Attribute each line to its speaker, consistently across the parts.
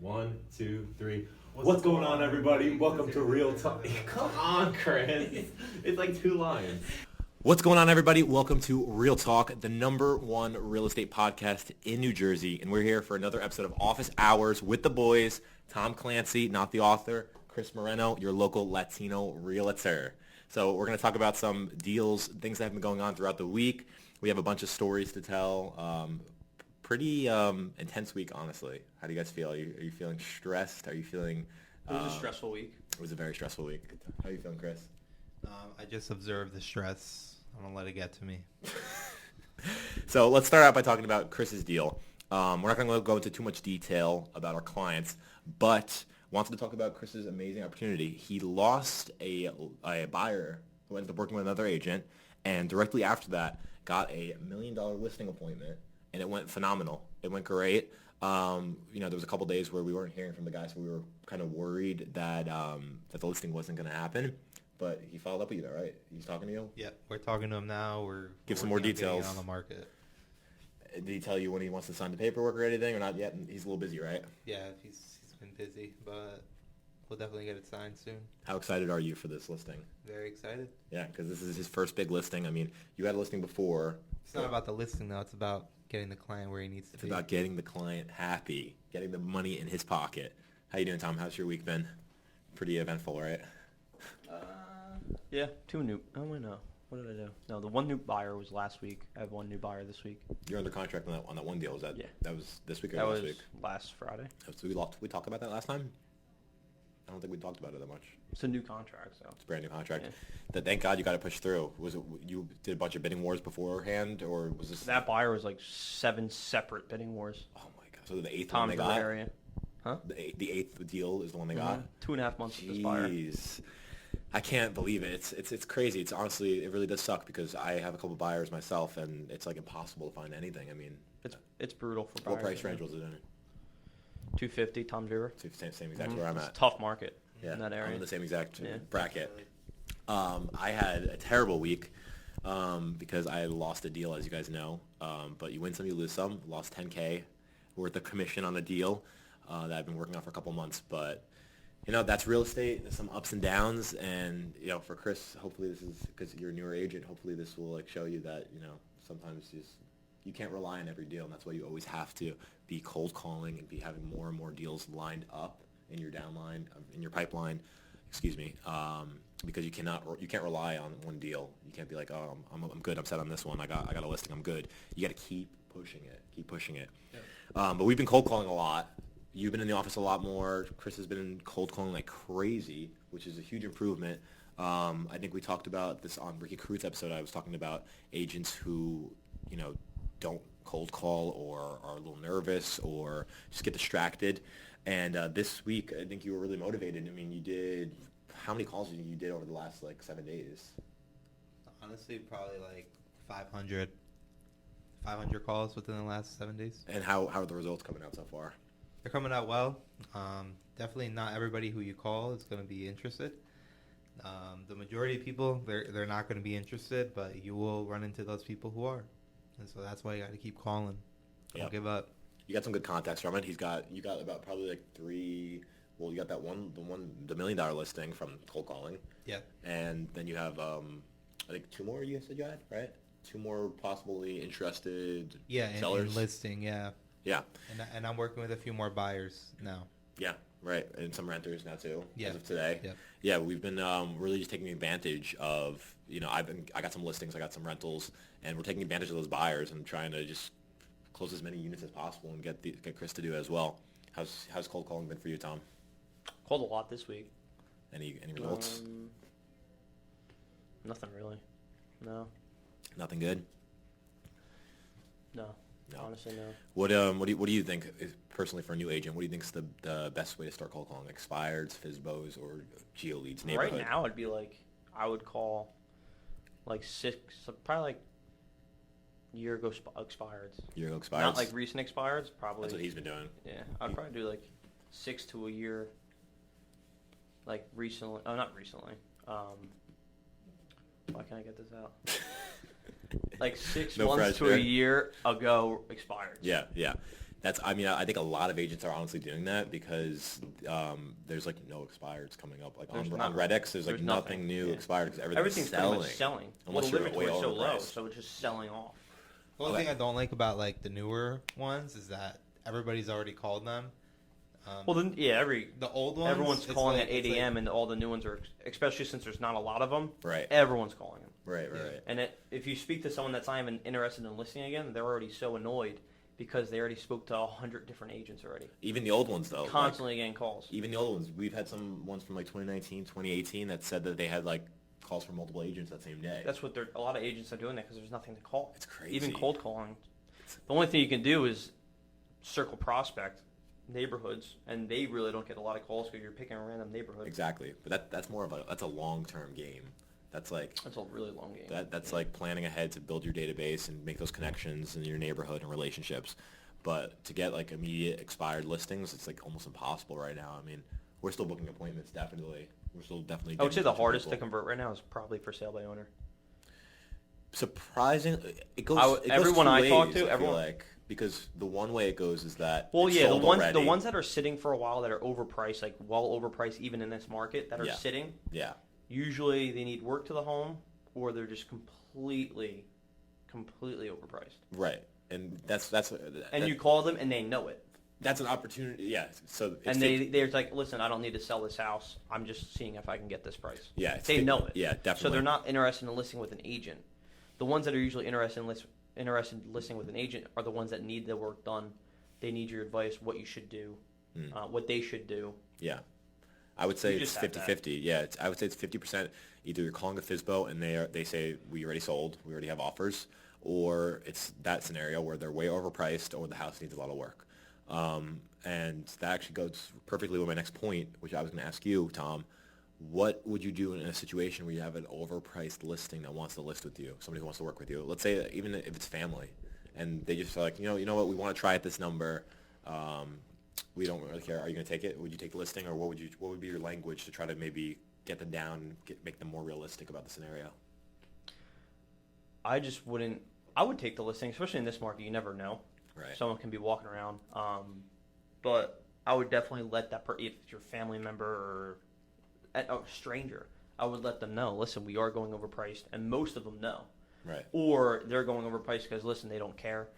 Speaker 1: 1, 2, 3. What's going on, everybody? Welcome to Real Talk. Come on, Chris. It's like 2 lines. What's going on, everybody? Welcome to Real Talk, the #1 real estate podcast in New Jersey. And we're here for another episode of Office Hours with the boys. Tom Clancy, not the author. Chris Moreno, your local Latino realtor. So we're going to talk about some deals, things that have been going on throughout the week. We have a bunch of stories to tell. Pretty intense week, honestly. How do you guys feel? Are you feeling stressed? Are you feeling...
Speaker 2: It was a stressful week.
Speaker 1: It was a very stressful week. How are you feeling, Chris?
Speaker 3: I just observed the stress. I'm going to let it get to me.
Speaker 1: So let's start out by talking about Chris's deal. We're not going to go into too much detail about our clients, but wanted to talk about Chris's amazing opportunity. He lost a buyer who ended up working with another agent, and directly after that got a $1 million listing appointment. And it went phenomenal. It went great. There was a couple days where we weren't hearing from the guy, so we were kind of worried that that the listing wasn't going to happen. But he followed up with you, though, right? He's talking to you?
Speaker 3: Yeah, we're talking to him now.
Speaker 1: Give some more details
Speaker 3: on the market.
Speaker 1: Did he tell you when he wants to sign the paperwork or anything, or not yet? He's a little busy, right?
Speaker 3: Yeah, he's been busy, but we'll definitely get it signed soon.
Speaker 1: How excited are you for this listing?
Speaker 3: Very excited.
Speaker 1: Yeah, because this is his first big listing. I mean, you had a listing before.
Speaker 3: It's not about the listing, though. It's about getting the client where he needs to be.
Speaker 1: It's about getting the client happy, getting the money in his pocket. How you doing, Tom? How's your week been? Pretty eventful, right?
Speaker 2: Yeah, 2 new. Oh, wait, no. What did I do? No, the 1 new buyer was last week. I have 1 new buyer this week.
Speaker 1: You're under contract on that one deal. Was that?
Speaker 2: Yeah.
Speaker 1: That was this week or
Speaker 2: That
Speaker 1: last
Speaker 2: was
Speaker 1: week?
Speaker 2: last Friday.
Speaker 1: So we talked about that last time? I don't think we talked about it that much.
Speaker 2: It's a new contract, so.
Speaker 1: It's a brand new contract.
Speaker 2: Yeah.
Speaker 1: Thank God you got to push through. Was it you did a bunch of bidding wars beforehand, or was this
Speaker 2: That buyer was like 7 separate bidding wars.
Speaker 1: Oh my God! So the 8th one
Speaker 2: Tom's
Speaker 1: they
Speaker 2: in the
Speaker 1: got.
Speaker 2: area. Huh?
Speaker 1: The eighth deal is the one they got.
Speaker 2: 2.5 months with this buyer.
Speaker 1: Jeez. I can't believe it. It's crazy. It's honestly, it really does suck because I have a couple buyers myself, and it's like impossible to find anything. I mean,
Speaker 2: It's brutal for buyers.
Speaker 1: what price range was it in?
Speaker 2: 250, Tom's River.
Speaker 1: Same exact where I'm
Speaker 2: It's a
Speaker 1: at.
Speaker 2: tough market
Speaker 1: Yeah,
Speaker 2: in that
Speaker 1: I'm
Speaker 2: area.
Speaker 1: in the same exact
Speaker 2: Yeah.
Speaker 1: bracket. I had a terrible week because I lost a deal, as you guys know. But you win some, you lose some. Lost $10K worth of commission on a deal that I've been working on for a couple months. But that's real estate. There's some ups and downs, and for Chris, hopefully this is because you're a newer agent. Hopefully this will show you that sometimes you can't rely on every deal, and that's why you always have to be cold calling and be having more and more deals lined up in your downline, in your pipeline. Excuse me, because you can't rely on one deal. You can't be like, oh, I'm good. I'm set on this one. I got a listing. I'm good. You got to keep pushing it. Yeah. But we've been cold calling a lot. You've been in the office a lot more. Chris has been cold calling like crazy, which is a huge improvement. I think we talked about this on Ricky Cruz's episode. I was talking about agents who, don't cold call or are a little nervous or just get distracted. And this week, I think you were really motivated. I mean, how many calls did you did over the last 7 days?
Speaker 3: Honestly, probably like 500 calls within the last 7 days.
Speaker 1: And how are the results coming out so far?
Speaker 3: They're coming out well. Definitely not everybody who you call is going to be interested. The majority of people, they're not going to be interested, but you will run into those people who are. And so that's why you got to keep calling. Don't give up. You
Speaker 1: got some good contacts from it. You got about probably 3. Well, you got that the $1 million listing from cold calling.
Speaker 3: Yeah.
Speaker 1: And then you have I think 2 more you said you had, right? 2 more possibly interested sellers.
Speaker 3: In listing, yeah.
Speaker 1: Yeah.
Speaker 3: And I'm working with a few more buyers now.
Speaker 1: Yeah, right. And some renters now too,
Speaker 3: as
Speaker 1: of today.
Speaker 3: Yeah.
Speaker 1: Yeah, we've been really just taking advantage of, I got some listings, I got some rentals, and we're taking advantage of those buyers and trying to just close as many units as possible and get Chris to do it as well. How's cold calling been for you, Tom?
Speaker 2: Called a lot this week.
Speaker 1: Any results?
Speaker 2: Nothing really. No.
Speaker 1: Nothing good?
Speaker 2: No. Honestly, no.
Speaker 1: What do you think, personally, for a new agent, what do you think is the best way to start cold calling? Expireds, FSBOs, or geo leads, neighborhood?
Speaker 2: Right now, I would call 6, probably year ago expireds.
Speaker 1: Year ago expireds?
Speaker 2: Not recent expireds, probably.
Speaker 1: That's what he's been doing.
Speaker 2: Yeah, I'd probably do 6 to a year. Recently. Oh, not recently. Why can't I get this out? 6 months to a year ago expired.
Speaker 1: Yeah. I mean, I think a lot of agents are honestly doing that because there's like no expireds coming up. Like
Speaker 2: There's
Speaker 1: on
Speaker 2: not.
Speaker 1: Redx, there's like
Speaker 2: There's
Speaker 1: nothing
Speaker 2: nothing,
Speaker 1: new
Speaker 2: yeah.
Speaker 1: expired because
Speaker 2: Everything's pretty
Speaker 1: selling.
Speaker 2: much selling.
Speaker 1: Unless
Speaker 2: Well,
Speaker 1: you're
Speaker 2: the
Speaker 1: way
Speaker 2: inventory's so low,
Speaker 1: overpriced.
Speaker 2: so it's just selling off.
Speaker 3: The only
Speaker 1: Okay.
Speaker 3: thing I don't like about like the newer ones is that everybody's already called them.
Speaker 2: Well, then, yeah,
Speaker 3: The old ones,
Speaker 2: everyone's
Speaker 3: it's
Speaker 2: calling
Speaker 3: like-
Speaker 2: at 8
Speaker 3: it's like-
Speaker 2: a.m. and all the new ones are, especially since there's not a lot of them.
Speaker 1: Right.
Speaker 2: Everyone's calling them.
Speaker 1: Right.
Speaker 3: Yeah.
Speaker 1: Right.
Speaker 2: And if you speak to someone that's not even interested in listening again, they're already so annoyed because they already spoke to 100 different agents already.
Speaker 1: Even the old ones though. like,
Speaker 2: Constantly getting calls.
Speaker 1: even the old ones. We've had some ones from like 2019, 2018 that said that they had like calls from multiple agents that same day.
Speaker 2: That's what a lot of agents are doing that because there's nothing to call.
Speaker 1: It's crazy.
Speaker 2: Even cold calling. The only thing you can do is circle prospect neighborhoods, and they really don't get a lot of calls because you're picking a random neighborhood.
Speaker 1: Exactly. But that's more of that's a long-term game. That's like
Speaker 2: That's a really long game.
Speaker 1: that's like planning ahead to build your database and make those connections in your neighborhood and relationships. But to get like immediate expired listings, it's like almost impossible right now. I mean, we're still booking appointments, definitely. We're still definitely
Speaker 2: I would say
Speaker 1: getting
Speaker 2: the
Speaker 1: in touch with
Speaker 2: hardest to
Speaker 1: people.
Speaker 2: convert right now is probably for sale by owner.
Speaker 1: Surprisingly, it goes. it goes
Speaker 2: everyone
Speaker 1: two
Speaker 2: I talk
Speaker 1: ways,
Speaker 2: to,
Speaker 1: feel
Speaker 2: everyone-
Speaker 1: like, because the one way it goes is that
Speaker 2: Well,
Speaker 1: it's
Speaker 2: yeah,
Speaker 1: sold
Speaker 2: the ones
Speaker 1: already.
Speaker 2: that are sitting for a while that are overpriced, like well overpriced even in this market, that are
Speaker 1: Yeah.
Speaker 2: sitting.
Speaker 1: Yeah.
Speaker 2: Usually they need work to the home, or they're just completely overpriced.
Speaker 1: Right. And
Speaker 2: And you call them and they know it.
Speaker 1: that's an opportunity. Yeah. So it's
Speaker 2: And they're like, listen, I don't need to sell this house. I'm just seeing if I can get this price.
Speaker 1: yeah, it's
Speaker 2: They know it.
Speaker 1: Yeah, definitely.
Speaker 2: So they're not interested in listing with an agent. The ones that are usually interested in listing with an agent are the ones that need the work done. They need your advice, what you should do, what they should do.
Speaker 1: Yeah. I would say
Speaker 2: You
Speaker 1: it's
Speaker 2: just have that.
Speaker 1: 50-50. Yeah, I would say it's 50%. Either you're calling a FISBO and they say we already sold, we already have offers, or it's that scenario where they're way overpriced or the house needs a lot of work. And that actually goes perfectly with my next point, which I was going to ask you, Tom. What would you do in a situation where you have an overpriced listing that wants to list with you, somebody who wants to work with you? Let's say that even if it's family, and they just are like, you know what, we want to try at this number. We don't really care. Are you going to take it? Would you take the listing, or what would be your language to try to maybe get them down, make them more realistic about the scenario?
Speaker 2: I just wouldn't. I would take the listing, especially in this market. You never know.
Speaker 1: Right.
Speaker 2: Someone can be walking around. But I would definitely let if it's your family member or a stranger, I would let them know. Listen, we are going overpriced, and most of them know.
Speaker 1: Right.
Speaker 2: Or they're going overpriced because listen, they don't care.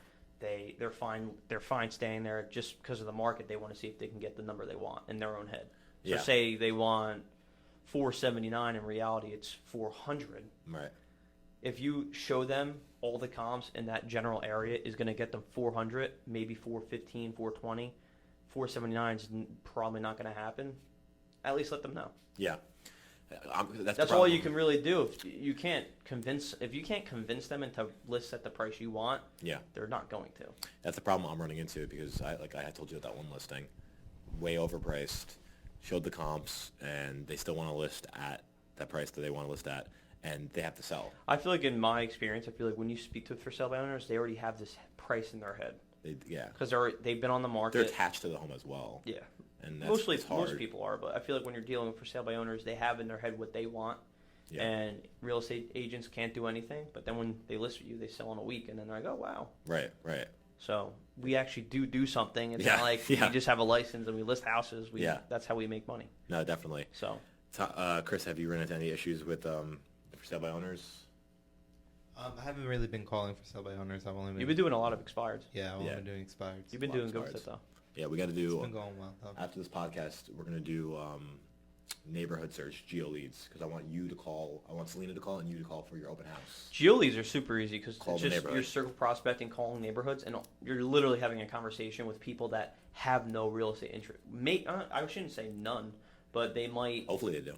Speaker 2: They're fine. They're fine staying there just because of the market. They want to see if they can get the number they want in their own head. So
Speaker 1: Yeah.
Speaker 2: say they want 479. In reality, it's 400.
Speaker 1: Right.
Speaker 2: If you show them all the comps in that general area is going to get them 400, maybe 415, 420, 479 is probably not going to happen. At least let them know.
Speaker 1: Yeah. That's the
Speaker 2: That's all
Speaker 1: problem.
Speaker 2: you can really do. If you can't convince them into list at the price you want,
Speaker 1: Yeah.
Speaker 2: they're not going to.
Speaker 1: That's the problem I'm running into because I had told you that one listing, way overpriced, showed the comps, and they still want to list at that price that they want to list at, and they have to sell.
Speaker 2: I feel like in my experience, I feel like when you speak to for sale by owners, they already have this price in their head
Speaker 1: Yeah.
Speaker 2: because they've been on the market.
Speaker 1: They're attached to the home as well.
Speaker 2: Yeah.
Speaker 1: And that's,
Speaker 2: Mostly,
Speaker 1: it's hard.
Speaker 2: most people are, but I feel like when you're dealing with for sale by owners, they have in their head what they want,
Speaker 1: Yeah.
Speaker 2: and real estate agents can't do anything. But then when they list with you, they sell in a week, and then they're like, "Oh wow!"
Speaker 1: Right. Right.
Speaker 2: So we actually do something. It's
Speaker 1: Yeah,
Speaker 2: not like
Speaker 1: yeah.
Speaker 2: we just have a license and we list houses.
Speaker 1: Yeah.
Speaker 2: That's how we make money.
Speaker 1: No, definitely.
Speaker 2: So
Speaker 1: Chris, have you run into any issues with for sale by owners?
Speaker 3: I haven't really been calling for sell by owners. I've only been
Speaker 2: you've been doing a lot of expireds.
Speaker 3: yeah, I've only
Speaker 1: Yeah.
Speaker 3: been doing expireds.
Speaker 2: You've been
Speaker 1: A lot
Speaker 2: doing
Speaker 1: of
Speaker 2: good with
Speaker 1: expireds.
Speaker 2: it though.
Speaker 1: Yeah, we got to
Speaker 3: It's
Speaker 1: do
Speaker 3: been going well.
Speaker 1: after this podcast. We're gonna do neighborhood search, geo leads, because I want you to call. I want Selena to call and you to call for your open house.
Speaker 2: Geoleads are super easy because
Speaker 1: Call
Speaker 2: it's
Speaker 1: the
Speaker 2: just
Speaker 1: neighborhood.
Speaker 2: you're circle prospecting, calling neighborhoods, and you're literally having a conversation with people that have no real estate interest. I shouldn't say none, but they might.
Speaker 1: Hopefully they do.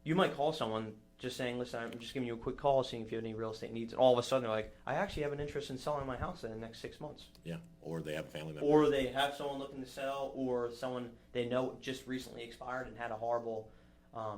Speaker 2: You might call someone just saying, "Listen, I'm just giving you a quick call, seeing if you have any real estate needs," and all of a sudden they're like, "I actually have an interest in selling my house in the next 6 months."
Speaker 1: Yeah. Or they have a family member.
Speaker 2: Or they have someone looking to sell, or someone they know just recently expired and had a horrible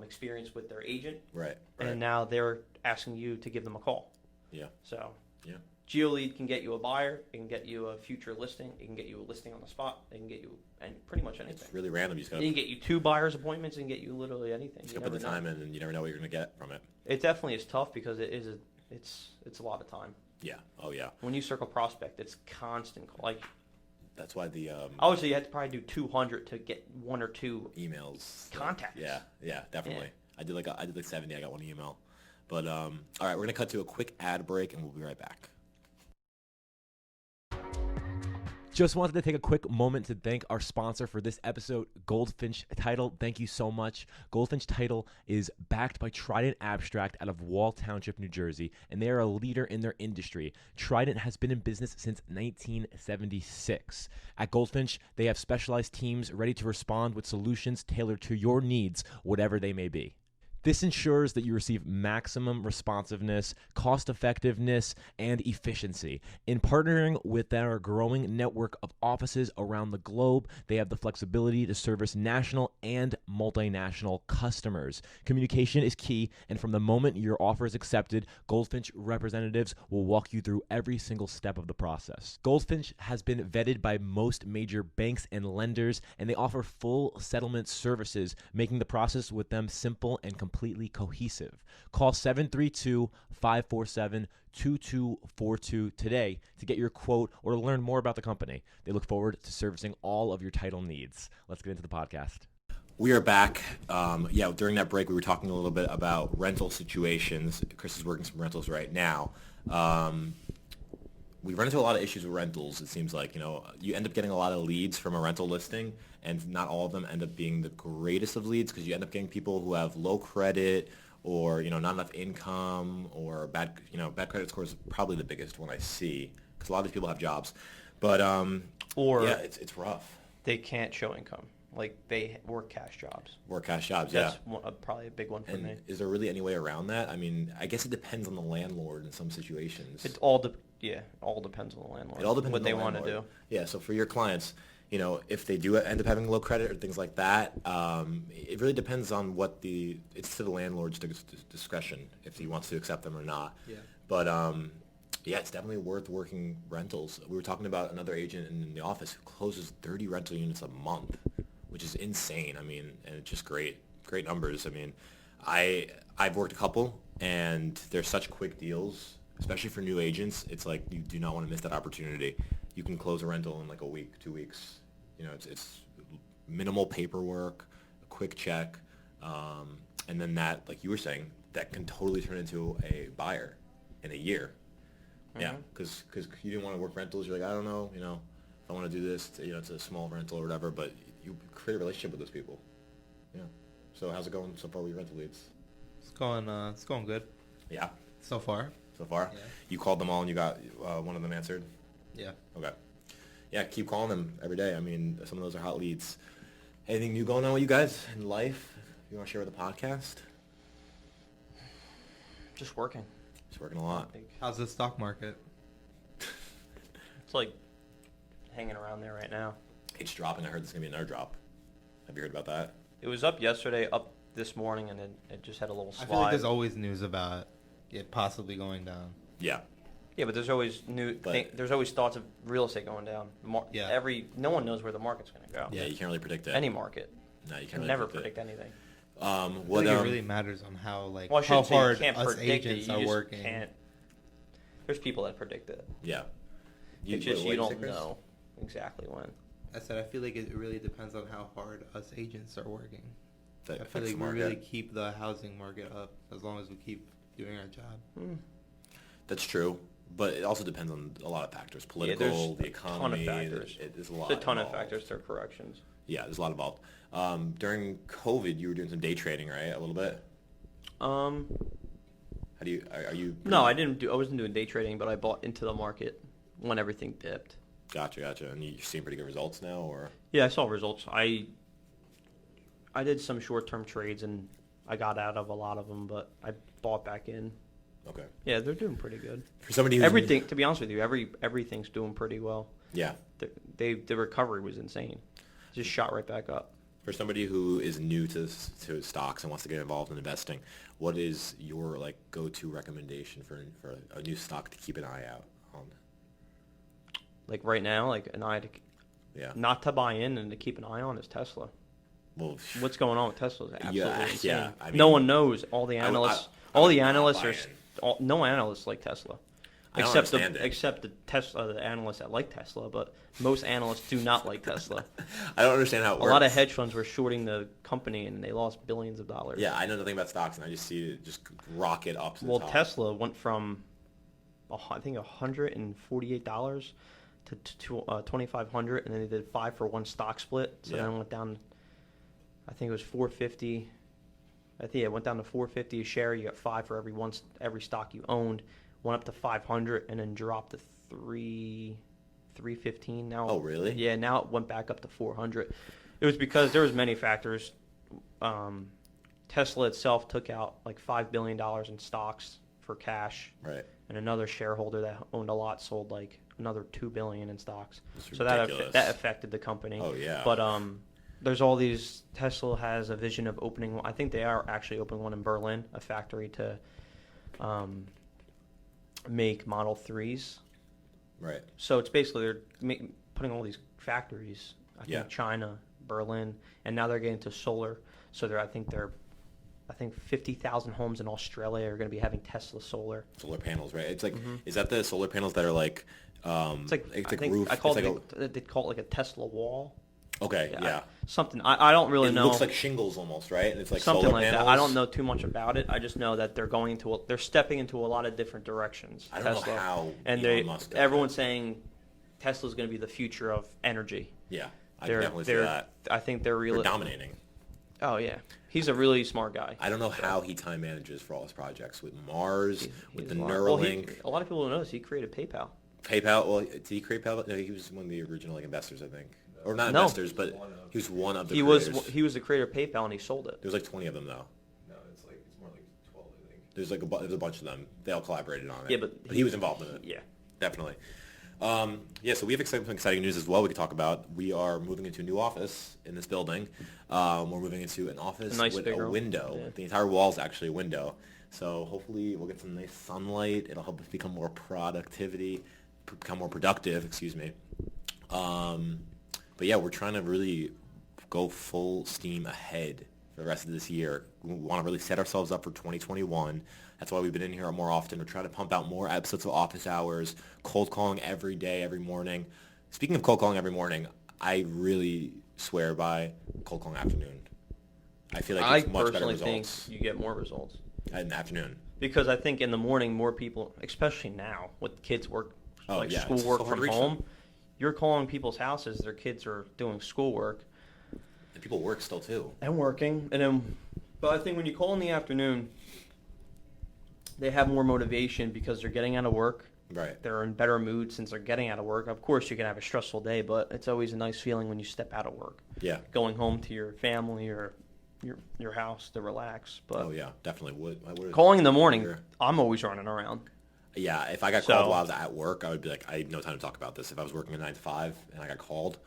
Speaker 2: experience with their agent,
Speaker 1: Right. Right.
Speaker 2: and now they're asking you to give them a call.
Speaker 1: Yeah.
Speaker 2: So,
Speaker 1: Yeah.
Speaker 2: GeoLead can get you a buyer, it can get you a future listing, it can get you a listing on the spot, it can get you pretty much anything.
Speaker 1: It's really random. You just
Speaker 2: It
Speaker 1: gotta,
Speaker 2: can get you 2 buyers appointments and get you literally anything.
Speaker 1: just
Speaker 2: You
Speaker 1: gotta put the
Speaker 2: never know.
Speaker 1: time in, and you never know what you're gonna get from it.
Speaker 2: It definitely is tough because it's a lot of time.
Speaker 1: Yeah. Oh yeah.
Speaker 2: When you circle prospect, it's constant. Like
Speaker 1: That's why the
Speaker 2: Obviously, you have to probably do 200 to get one or two.
Speaker 1: emails.
Speaker 2: Contacts.
Speaker 1: Yeah, definitely. I did like 70. I got one email. But all right, we're gonna cut to a quick ad break, and we'll be right back.
Speaker 4: Just wanted to take a quick moment to thank our sponsor for this episode, Goldfinch Title. Thank you so much. Goldfinch Title is backed by Trident Abstract out of Wall Township, New Jersey, and they are a leader in their industry. Trident has been in business since 1976. At Goldfinch, they have specialized teams ready to respond with solutions tailored to your needs, whatever they may be. This ensures that you receive maximum responsiveness, cost effectiveness, and efficiency. In partnering with their growing network of offices around the globe, they have the flexibility to service national and multinational customers. Communication is key, and from the moment your offer is accepted, Goldfinch representatives will walk you through every single step of the process. Goldfinch has been vetted by most major banks and lenders, and they offer full settlement services, making the process with them simple and completely cohesive. Call 732-547-2242 today to get your quote or to learn more about the company. They look forward to servicing all of your title needs. Let's get into the podcast.
Speaker 1: We are back. During that break, we were talking a little bit about rental situations. Chris is working some rentals right now. We run into a lot of issues with rentals. It seems like, you end up getting a lot of leads from a rental listing, and not all of them end up being the greatest of leads because you end up getting people who have low credit or, not enough income or bad credit scores is probably the biggest one I see because a lot of these people have jobs. But, it's rough.
Speaker 2: They can't show income. Like, they work cash jobs.
Speaker 1: Work cash jobs,
Speaker 2: That's probably a big one for me.
Speaker 1: Is there really any way around that? I mean, I guess it depends on the landlord in some situations.
Speaker 2: It all depends on the landlord.
Speaker 1: It all depends
Speaker 2: what
Speaker 1: on
Speaker 2: they
Speaker 1: the
Speaker 2: want to
Speaker 1: landlord.
Speaker 2: do.
Speaker 1: Yeah, so for your clients, if they do end up having low credit or things like that, it really depends on it's to the landlord's discretion if he wants to accept them or not.
Speaker 3: Yeah.
Speaker 1: But it's definitely worth working rentals. We were talking about another agent in the office who closes 30 rental units a month, which is insane. I mean, and it's just great numbers. I mean, I've worked a couple, and they're such quick deals, especially for new agents. It's like you do not want to miss that opportunity. You can close a rental in like a week, 2 weeks. It's minimal paperwork, a quick check, and then that, like you were saying, that can totally turn into a buyer in a year. Mm-hmm. Yeah, because you didn't want to work rentals. You're like, I don't know, if I want to do this, it's a small rental or whatever, but you create a relationship with those people. Yeah. So how's it going so far with your rental leads?
Speaker 3: It's going good.
Speaker 1: Yeah.
Speaker 3: So far.
Speaker 1: Yeah. You called them all and you got one of them answered?
Speaker 3: Yeah.
Speaker 1: Okay. Yeah, keep calling them every day. I mean, some of those are hot leads. Anything new going on with you guys in life you want to share with the podcast?
Speaker 2: Just working.
Speaker 1: Just working a lot.
Speaker 3: How's the stock market?
Speaker 2: It's like hanging around there right now.
Speaker 1: It's dropping. I heard there's going to be another drop. Have you heard about that?
Speaker 2: It was up yesterday, up this morning, and then it just had a little slide.
Speaker 3: I feel like there's always news about it possibly going down.
Speaker 1: Yeah.
Speaker 2: Yeah, but there's always there's always thoughts of real estate going down.
Speaker 3: Yeah.
Speaker 2: No one knows where the market's going to go.
Speaker 1: Yeah, you can't really predict it.
Speaker 2: Any market.
Speaker 1: No, you
Speaker 2: You
Speaker 1: can't
Speaker 2: can
Speaker 1: really
Speaker 2: never
Speaker 1: predict
Speaker 2: predict anything.
Speaker 1: it.
Speaker 3: I
Speaker 1: What
Speaker 3: think it really matters on how
Speaker 2: Well, I
Speaker 3: how
Speaker 2: shouldn't say you
Speaker 3: hard
Speaker 2: can't
Speaker 3: us
Speaker 2: predict
Speaker 3: agents
Speaker 2: it. You
Speaker 3: are
Speaker 2: just
Speaker 3: working.
Speaker 2: can't. There's people that predict it.
Speaker 1: Yeah.
Speaker 2: It's just you
Speaker 1: say,
Speaker 2: don't
Speaker 1: Chris?
Speaker 2: know exactly when.
Speaker 3: I said I feel like it really depends on how hard us agents are working.
Speaker 1: That
Speaker 3: I feel
Speaker 1: affects
Speaker 3: like
Speaker 1: the
Speaker 3: we
Speaker 1: market.
Speaker 3: really keep the housing market up as long as we keep doing our job.
Speaker 1: That's true, but it also depends on a lot of factors.
Speaker 2: there's
Speaker 1: Political, the
Speaker 2: a
Speaker 1: economy.
Speaker 2: ton of factors.
Speaker 1: There's a lot.
Speaker 2: There's a ton
Speaker 1: involved.
Speaker 2: of factors. There are corrections.
Speaker 1: Yeah, there's a lot involved. During COVID, you were doing some day trading, right? A little bit. How do you? Are you?
Speaker 2: No, I wasn't doing day trading, but I bought into the market when everything dipped.
Speaker 1: Gotcha. And you're seeing pretty good results now, or?
Speaker 2: Yeah, I saw results. I did some short-term trades and I got out of a lot of them, but I bought back in.
Speaker 1: Okay.
Speaker 2: Yeah, they're doing pretty good.
Speaker 1: For somebody who's
Speaker 2: Everything, to be honest with you, everything's doing pretty well.
Speaker 1: Yeah.
Speaker 2: The recovery was insane. Just shot right back up.
Speaker 1: For somebody who is new to stocks and wants to get involved in investing, what is your go-to recommendation for a new stock to keep an eye out on?
Speaker 2: Like right now,
Speaker 1: Yeah.
Speaker 2: not to buy in and to keep an eye on is Tesla.
Speaker 1: Well,
Speaker 2: What's going on with Tesla is absolutely insane.
Speaker 1: yeah. I mean,
Speaker 2: no one knows. All the
Speaker 1: I
Speaker 2: analysts,
Speaker 1: would not
Speaker 2: no analysts like Tesla.
Speaker 1: I don't
Speaker 2: except
Speaker 1: understand it.
Speaker 2: except the analysts that like Tesla, but most analysts do not like Tesla.
Speaker 1: I don't understand how it
Speaker 2: A
Speaker 1: works.
Speaker 2: lot of hedge funds were shorting the company, and they lost billions of dollars.
Speaker 1: Yeah, I know nothing about stocks, and I just see it just rocket up to the
Speaker 2: Well,
Speaker 1: top.
Speaker 2: Tesla went from, I think, $148 to $2,500, and then they did 5-for-1 stock split. So
Speaker 1: Yeah.
Speaker 2: then it went down. I think it was $450. I think it went down to $450 a share. You got 5 for every stock you owned. Went up to 500, and then dropped to $315 now.
Speaker 1: Oh, really?
Speaker 2: Yeah, now it went back up to 400. It was because there was many factors. Tesla itself took out like $5 billion in stocks for cash,
Speaker 1: Right.
Speaker 2: and another shareholder that owned a lot sold like another $2 billion in stocks.
Speaker 1: It's
Speaker 2: So
Speaker 1: ridiculous.
Speaker 2: that affected the company.
Speaker 1: Oh, yeah.
Speaker 2: But there's all these. Tesla has a vision of opening. I think they are actually opening one in Berlin, a factory to make Model 3s.
Speaker 1: Right.
Speaker 2: So it's basically they're putting all these factories. I think
Speaker 1: Yeah.
Speaker 2: China, Berlin, and now they're getting to solar. So I think 50,000 homes in Australia are going to be having Tesla solar.
Speaker 1: Solar panels, right? It's like, is that the solar panels that are like,
Speaker 2: It's like
Speaker 1: it's
Speaker 2: I
Speaker 1: like
Speaker 2: think
Speaker 1: roof?
Speaker 2: I call
Speaker 1: it's
Speaker 2: it
Speaker 1: like
Speaker 2: they call it like a Tesla wall.
Speaker 1: okay, yeah.
Speaker 2: Something I don't really
Speaker 1: It
Speaker 2: know.
Speaker 1: looks like shingles almost, right? And it's like
Speaker 2: Something
Speaker 1: solar
Speaker 2: like
Speaker 1: panels.
Speaker 2: that. I don't know too much about it. I just know that they're stepping into a lot of different directions.
Speaker 1: I don't
Speaker 2: Tesla.
Speaker 1: know how
Speaker 2: And
Speaker 1: Elon Musk does
Speaker 2: everyone's
Speaker 1: it.
Speaker 2: saying Tesla's going to be the future of energy.
Speaker 1: Yeah, I can definitely see that.
Speaker 2: I think they're
Speaker 1: They're
Speaker 2: really.
Speaker 1: dominating.
Speaker 2: Oh yeah, he's a really smart guy.
Speaker 1: I don't know how he time manages for all his projects with Mars, with the
Speaker 2: He's a lot- well,
Speaker 1: Neuralink,
Speaker 2: a lot of people don't know this. He created PayPal.
Speaker 1: PayPal. Well, did he create PayPal? No, he was one of the original like investors, I think, or not
Speaker 2: No.
Speaker 1: investors, but he was one of the.
Speaker 2: He
Speaker 1: creators.
Speaker 2: was the creator of PayPal, and he sold it.
Speaker 1: There was like 20 of them though.
Speaker 5: No, it's more like 12, I think.
Speaker 1: There's like there's a bunch of them. They all collaborated on it.
Speaker 2: Yeah, but
Speaker 1: he was involved in it.
Speaker 2: Yeah.
Speaker 1: Definitely. Yeah, so we have some exciting news as well we could talk about. We are moving into a new office in this building. We're moving into an office
Speaker 2: A nice
Speaker 1: with
Speaker 2: big
Speaker 1: a
Speaker 2: room.
Speaker 1: window.
Speaker 2: Yeah.
Speaker 1: The entire wall is actually a window. So hopefully we'll get some nice sunlight. It'll help us become more become more productive, excuse me. But yeah, we're trying to really go full steam ahead for the rest of this year. We want to really set ourselves up for 2021. That's why we've been in here more often. We're trying to pump out more episodes of Office Hours, cold calling every day, every morning. Speaking of cold calling every morning, I really swear by cold calling afternoon. I feel like
Speaker 2: I
Speaker 1: it's much better
Speaker 2: personally think
Speaker 1: results
Speaker 2: you get more results
Speaker 1: in the afternoon.
Speaker 2: because I think in the morning more people, especially now with kids work
Speaker 1: Oh,
Speaker 2: like
Speaker 1: yeah, it's
Speaker 2: school
Speaker 1: so
Speaker 2: work
Speaker 1: hard
Speaker 2: from
Speaker 1: to reach
Speaker 2: home,
Speaker 1: them.
Speaker 2: you're calling people's houses. Their kids are doing schoolwork
Speaker 1: And people work still too.
Speaker 2: and working, and then. But I think when you call in the afternoon, they have more motivation because they're getting out of work.
Speaker 1: Right.
Speaker 2: They're in better mood since they're getting out of work. Of course, you can have a stressful day, but it's always a nice feeling when you step out of work,
Speaker 1: Yeah.
Speaker 2: going home to your family or your house to relax. But
Speaker 1: Oh yeah, definitely would.
Speaker 2: calling in the morning,
Speaker 1: Sure.
Speaker 2: I'm always running around.
Speaker 1: Yeah, if I got
Speaker 2: So-
Speaker 1: called while I was at work, I would be like, I have no time to talk about this. If I was working a 9 to 5 and I got called,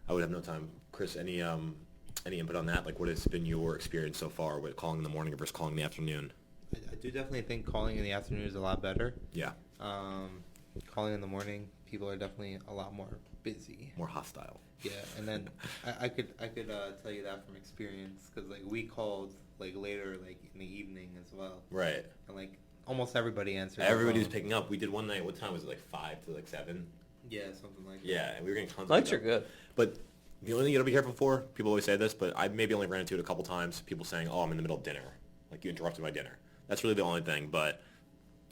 Speaker 1: I would have no time. Chris, any input on that? Like, what has been your experience so far with calling in the morning versus calling in the afternoon?
Speaker 3: I do definitely think calling in the afternoon is a lot better.
Speaker 1: Yeah,
Speaker 3: Calling in the morning, people are definitely a lot more busy.
Speaker 1: more hostile.
Speaker 3: Yeah, and then I could tell you that from experience because like we called like later like in the evening as well,
Speaker 1: Right.
Speaker 3: and like almost everybody answered. the
Speaker 1: Everybody was
Speaker 3: phone.
Speaker 1: picking up. We did one night. What time was it? Like 5 to like 7.
Speaker 3: Yeah, something like that.
Speaker 1: Yeah, and we were getting tons.
Speaker 2: Nights
Speaker 1: of
Speaker 2: are good.
Speaker 1: But the only thing you gotta be careful for, people always say this, but I maybe only ran into it a couple times. People saying, "Oh, I'm in the middle of dinner," like you interrupted my dinner. That's really the only thing. But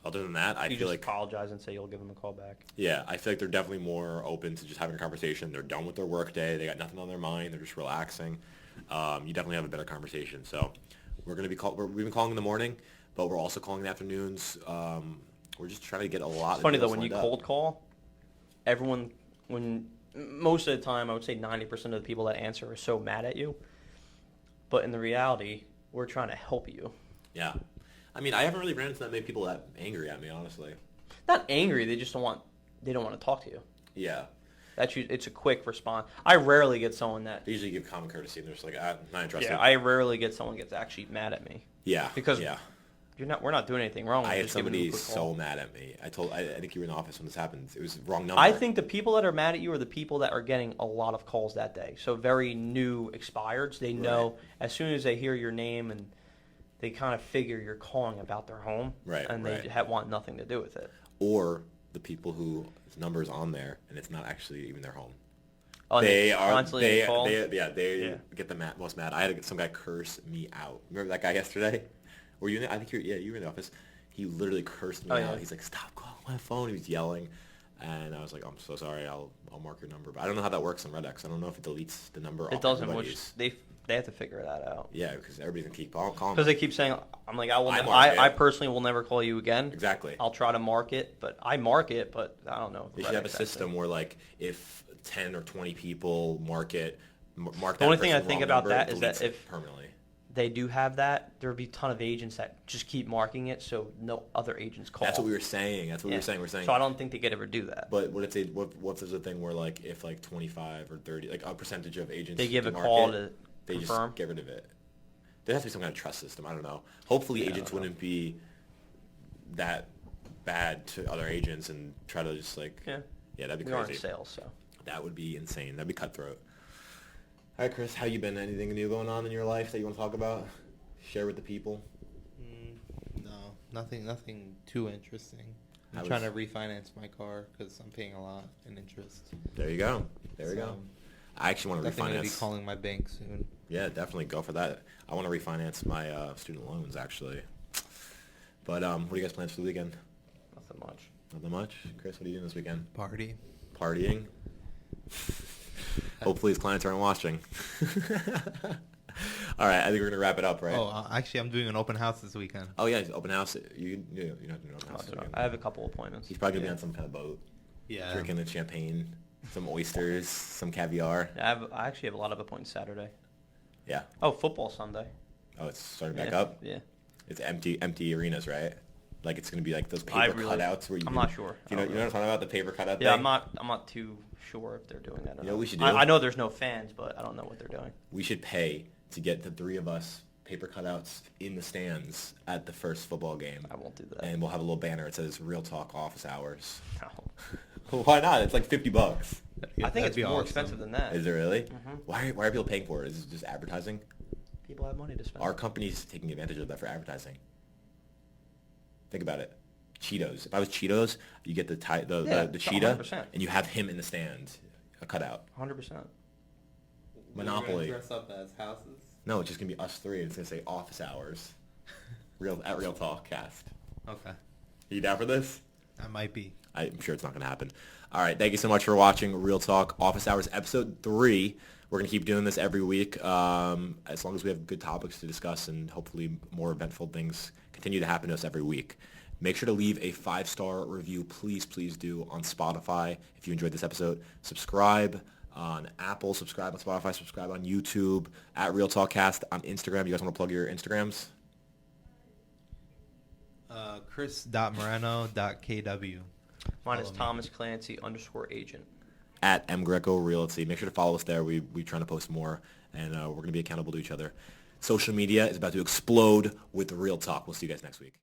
Speaker 1: other than that, I
Speaker 2: You
Speaker 1: feel
Speaker 2: just
Speaker 1: like
Speaker 2: apologize and say you'll give them a call back.
Speaker 1: yeah, I feel like they're definitely more open to just having a conversation. They're done with their work day. They got nothing on their mind. They're just relaxing. You definitely have a better conversation. So we're gonna be we've been calling in the morning, but we're also calling in the afternoons. We're just trying to get a lot.
Speaker 2: It's
Speaker 1: of
Speaker 2: funny though
Speaker 1: deals
Speaker 2: when you
Speaker 1: lined up.
Speaker 2: cold call, everyone most of the time I would say 90% of the people that answer are so mad at you. But in the reality, we're trying to help you.
Speaker 1: Yeah, I mean, I haven't really ran into that many people that angry at me, honestly.
Speaker 2: Not angry, they just don't want to talk to you.
Speaker 1: Yeah,
Speaker 2: It's a quick response. I rarely get someone that
Speaker 1: they usually give common courtesy, and they're just like, not interested.
Speaker 2: yeah, I rarely get someone gets actually mad at me.
Speaker 1: Yeah,
Speaker 2: Because
Speaker 1: yeah.
Speaker 2: We're not doing anything wrong.
Speaker 1: I
Speaker 2: We're
Speaker 1: had
Speaker 2: just giving them a
Speaker 1: somebody
Speaker 2: quick call.
Speaker 1: so mad at me. I think you were in the office when this happened. It was the wrong number.
Speaker 2: I think the people that are mad at you are the people that are getting a lot of calls that day. So very new expireds. They know
Speaker 1: Right.
Speaker 2: as soon as they hear your name and they kind of figure you're calling about their home.
Speaker 1: Right,
Speaker 2: And
Speaker 1: right.
Speaker 2: they want nothing to do with it.
Speaker 1: or the people whose number is on there and it's not actually even their home.
Speaker 2: Oh, and
Speaker 1: They are
Speaker 2: constantly
Speaker 1: they
Speaker 2: get calls?
Speaker 1: they
Speaker 2: Yeah.
Speaker 1: get the most mad. I had some guy curse me out. Remember that guy yesterday? Were you in the, I think you were in the office. He literally cursed me
Speaker 2: Oh,
Speaker 1: out.
Speaker 2: yeah.
Speaker 1: He's like, "Stop calling my phone." He was yelling. And I was like, "I'm so sorry. I'll mark your number." But I don't know how that works on Red-X. I don't know if it deletes the number
Speaker 2: It
Speaker 1: off
Speaker 2: doesn't, which
Speaker 1: everybody's.
Speaker 2: they have to figure that out.
Speaker 1: Yeah, because everybody's gonna keep calling.
Speaker 2: Because they keep saying, I'm like,
Speaker 1: I mark
Speaker 2: I
Speaker 1: it.
Speaker 2: personally will never call you again.
Speaker 1: Exactly.
Speaker 2: I'll try to mark it, but I mark it, but I don't know. if
Speaker 1: They
Speaker 2: the
Speaker 1: should have a
Speaker 2: Red X has
Speaker 1: system
Speaker 2: to.
Speaker 1: where, like, if 10 or 20 people mark it, mark
Speaker 2: The
Speaker 1: that
Speaker 2: only thing I
Speaker 1: person's
Speaker 2: think
Speaker 1: wrong
Speaker 2: about
Speaker 1: number,
Speaker 2: that
Speaker 1: it
Speaker 2: is that
Speaker 1: deletes it
Speaker 2: if-
Speaker 1: permanently.
Speaker 2: They do have that. There would be a ton of agents that just keep marking it, so no other agents call.
Speaker 1: That's what we were saying. That's what we
Speaker 2: Yeah.
Speaker 1: were saying. We're saying.
Speaker 2: So I don't think they could ever do that.
Speaker 1: But what if there's a thing where, like, if like 25 or 30, like a percentage of agents
Speaker 2: They give a
Speaker 1: mark
Speaker 2: call
Speaker 1: it,
Speaker 2: to
Speaker 1: they
Speaker 2: confirm.
Speaker 1: just get rid of it. There has to be some kind of trust system. I don't know. Hopefully,
Speaker 2: Yeah, I
Speaker 1: agents
Speaker 2: don't know.
Speaker 1: wouldn't be that bad to other agents and try to just like.
Speaker 2: Yeah.
Speaker 1: Yeah, that'd be
Speaker 2: We are in
Speaker 1: crazy.
Speaker 2: sales, so.
Speaker 1: That would be insane. That'd be cutthroat. All right, Chris, how you been? Anything new going on in your life that you want to talk about? Share with the people.
Speaker 3: No, nothing too interesting.
Speaker 1: I
Speaker 3: I'm trying
Speaker 1: was-
Speaker 3: to refinance my car because I'm paying a lot in interest.
Speaker 1: There you go. There we go.
Speaker 3: So,
Speaker 1: I actually want to
Speaker 3: Definitely gonna be
Speaker 1: refinance.
Speaker 3: calling my bank soon.
Speaker 1: Yeah, definitely go for that. I want to refinance my student loans actually. But what do you guys plans for the weekend?
Speaker 2: Nothing much.
Speaker 1: Nothing much. Chris, what are you doing this weekend?
Speaker 3: Party.
Speaker 1: Partying. Hopefully his clients aren't watching. All right, I think we're gonna wrap it up, right?
Speaker 3: Oh, actually, I'm doing an open house this weekend.
Speaker 1: Oh yeah, it's open house. You're not doing an open
Speaker 2: I
Speaker 1: house.
Speaker 2: don't know.
Speaker 1: weekend.
Speaker 2: I have a couple appointments.
Speaker 1: He's probably gonna be
Speaker 3: Yeah.
Speaker 1: on some kind of boat,
Speaker 3: Yeah.
Speaker 1: drinking the champagne, some oysters, some caviar.
Speaker 2: I actually have a lot of appointments Saturday.
Speaker 1: Yeah.
Speaker 2: Oh, football Sunday.
Speaker 1: Oh, it's starting back
Speaker 2: Yeah.
Speaker 1: up.
Speaker 2: Yeah.
Speaker 1: It's empty arenas, right? Like it's gonna be like those
Speaker 2: I
Speaker 1: paper
Speaker 2: really-
Speaker 1: cutouts where you.
Speaker 2: I'm
Speaker 1: can-
Speaker 2: not sure.
Speaker 1: You know,
Speaker 2: I don't
Speaker 1: you know what I'm talking about? The paper cutout.
Speaker 2: Yeah,
Speaker 1: thing?
Speaker 2: I'm not too sure if they're doing that or
Speaker 1: You know
Speaker 2: not.
Speaker 1: what we should do?
Speaker 2: I know there's no fans, but I don't know what they're doing.
Speaker 1: We should pay to get the three of us paper cutouts in the stands at the first football game,
Speaker 2: I won't do that.
Speaker 1: and we'll have a little banner. It says "Real Talk Office Hours."
Speaker 2: No.
Speaker 1: Why not? It's like $50.
Speaker 2: I think
Speaker 3: That'd
Speaker 2: it's
Speaker 3: be
Speaker 2: more
Speaker 3: awesome.
Speaker 2: expensive than that.
Speaker 1: Is it really?
Speaker 2: Mhm.
Speaker 1: Why are people paying for it? Is it just advertising?
Speaker 2: People have money to spend.
Speaker 1: Our company's taking advantage of that for advertising. Think about it. Cheetos. If I was Cheetos, you get the
Speaker 2: Yeah,
Speaker 1: the cheetah,
Speaker 2: 100%.
Speaker 1: and you have him in the stand, a cutout.
Speaker 2: 100%.
Speaker 1: Monopoly.
Speaker 3: Dress up as houses.
Speaker 1: No, it's just gonna be us three. It's gonna say office hours. Real Talk Cast.
Speaker 3: Okay.
Speaker 1: Are you down for this?
Speaker 3: I might be.
Speaker 1: I'm sure it's not going to happen. All right. Thank you so much for watching Real Talk Office Hours Episode 3. We're going to keep doing this every week as long as we have good topics to discuss, and hopefully more eventful things continue to happen to us every week. Make sure to leave a 5-star review. Please, please do on Spotify if you enjoyed this episode. Subscribe on Apple. Subscribe on Spotify. Subscribe on YouTube. At Real Talk Cast on Instagram. You guys want to plug your Instagrams?
Speaker 3: Chris.moreno.kw.
Speaker 2: Mine is
Speaker 3: Follow me.
Speaker 2: Thomas Clancy _agent.
Speaker 1: At MGreco Realty. Make sure to follow us there. We're trying to post more, and we're going to be accountable to each other. Social media is about to explode with Real Talk. We'll see you guys next week.